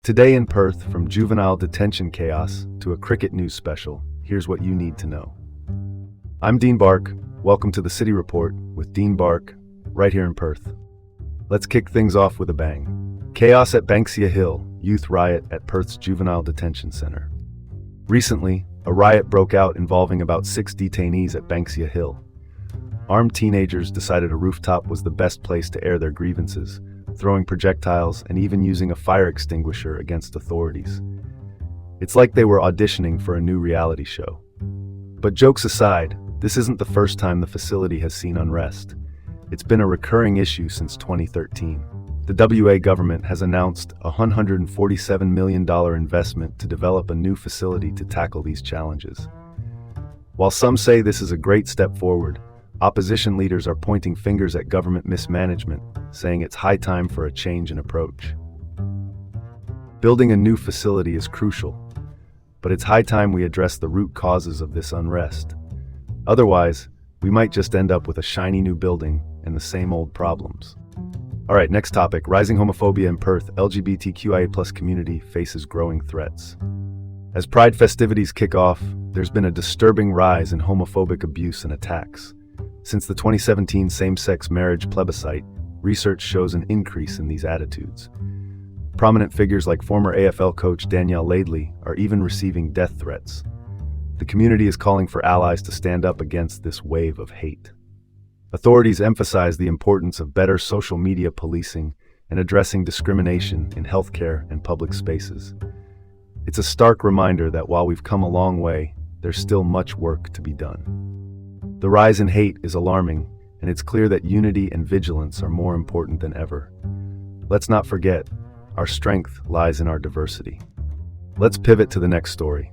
Today in Perth, from juvenile detention chaos to a cricket news special, here's what you need to know. I'm Dean Bark. Welcome to the City Report with Dean Bark, right here in Perth. Let's kick things off with a bang. Chaos at Banksia Hill, youth riot at Perth's Juvenile Detention Centre. Recently, a riot broke out involving about 6 detainees at Banksia Hill. Armed teenagers decided a rooftop was the best place to air their grievances, throwing projectiles and even using a fire extinguisher against authorities. It's like they were auditioning for a new reality show. But jokes aside, this isn't the first time the facility has seen unrest. It's been a recurring issue since 2013. The WA government has announced a $147 million investment to develop a new facility to tackle these challenges. While some say this is a great step forward, opposition leaders are pointing fingers at government mismanagement, saying it's high time for a change in approach. Building a new facility is crucial, but it's high time we address the root causes of this unrest. Otherwise, we might just end up with a shiny new building and the same old problems. All right, next topic, rising homophobia in Perth. LGBTQIA+ community faces growing threats. As Pride festivities kick off, there's been a disturbing rise in homophobic abuse and attacks. Since the 2017 same-sex marriage plebiscite, research shows an increase in these attitudes. Prominent figures like former AFL coach Danielle Laidley are even receiving death threats. The community is calling for allies to stand up against this wave of hate. Authorities emphasize the importance of better social media policing and addressing discrimination in healthcare and public spaces. It's a stark reminder that while we've come a long way, there's still much work to be done. The rise in hate is alarming, and it's clear that unity and vigilance are more important than ever. Let's not forget, our strength lies in our diversity. Let's pivot to the next story.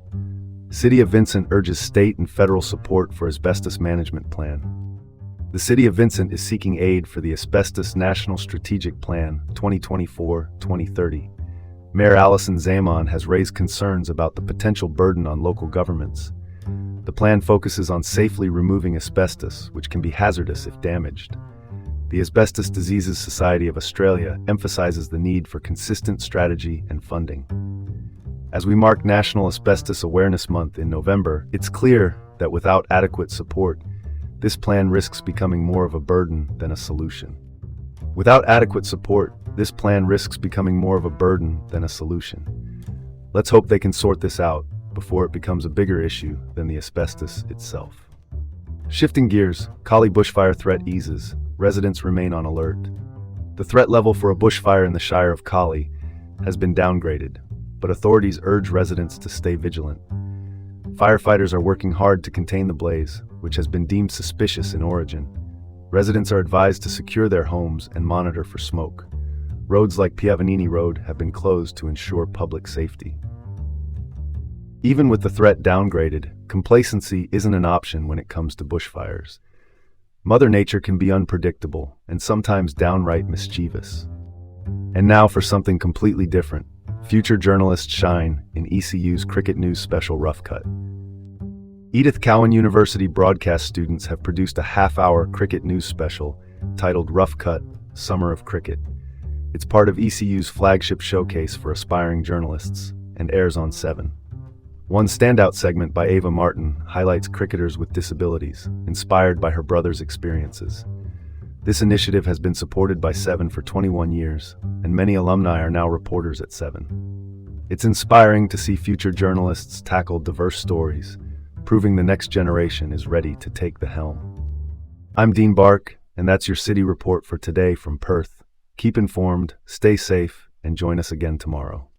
City of Vincent urges state and federal support for asbestos management plan. The City of Vincent is seeking aid for the Asbestos National Strategic Plan 2024-2030. Mayor Alison Zaman has raised concerns about the potential burden on local governments. The plan focuses on safely removing asbestos, which can be hazardous if damaged. The Asbestos Diseases Society of Australia emphasizes the need for consistent strategy and funding. As we mark National Asbestos Awareness Month in November, it's clear that without adequate support, this plan risks becoming more of a burden than a solution. Without adequate support, this plan risks becoming more of a burden than a solution. Let's hope they can sort this out before it becomes a bigger issue than the asbestos itself. Shifting gears, Collie bushfire threat eases. Residents remain on alert. The threat level for a bushfire in the Shire of Collie has been downgraded, but authorities urge residents to stay vigilant. Firefighters are working hard to contain the blaze, which has been deemed suspicious in origin. Residents are advised to secure their homes and monitor for smoke. Roads like Piavanini Road have been closed to ensure public safety. Even with the threat downgraded, complacency isn't an option when it comes to bushfires. Mother Nature can be unpredictable and sometimes downright mischievous. And now for something completely different. Future journalists shine in ECU's Cricket News Special Rough Cut. Edith Cowan University broadcast students have produced a half-hour cricket news special titled Rough Cut, Summer of Cricket. It's part of ECU's flagship showcase for aspiring journalists and airs on 7. One standout segment by Ava Martin highlights cricketers with disabilities, inspired by her brother's experiences. This initiative has been supported by 7 for 21 years, and many alumni are now reporters at 7. It's inspiring to see future journalists tackle diverse stories, proving the next generation is ready to take the helm. I'm Dean Bark, and that's your City Report for today from Perth. Keep informed, stay safe, and join us again tomorrow.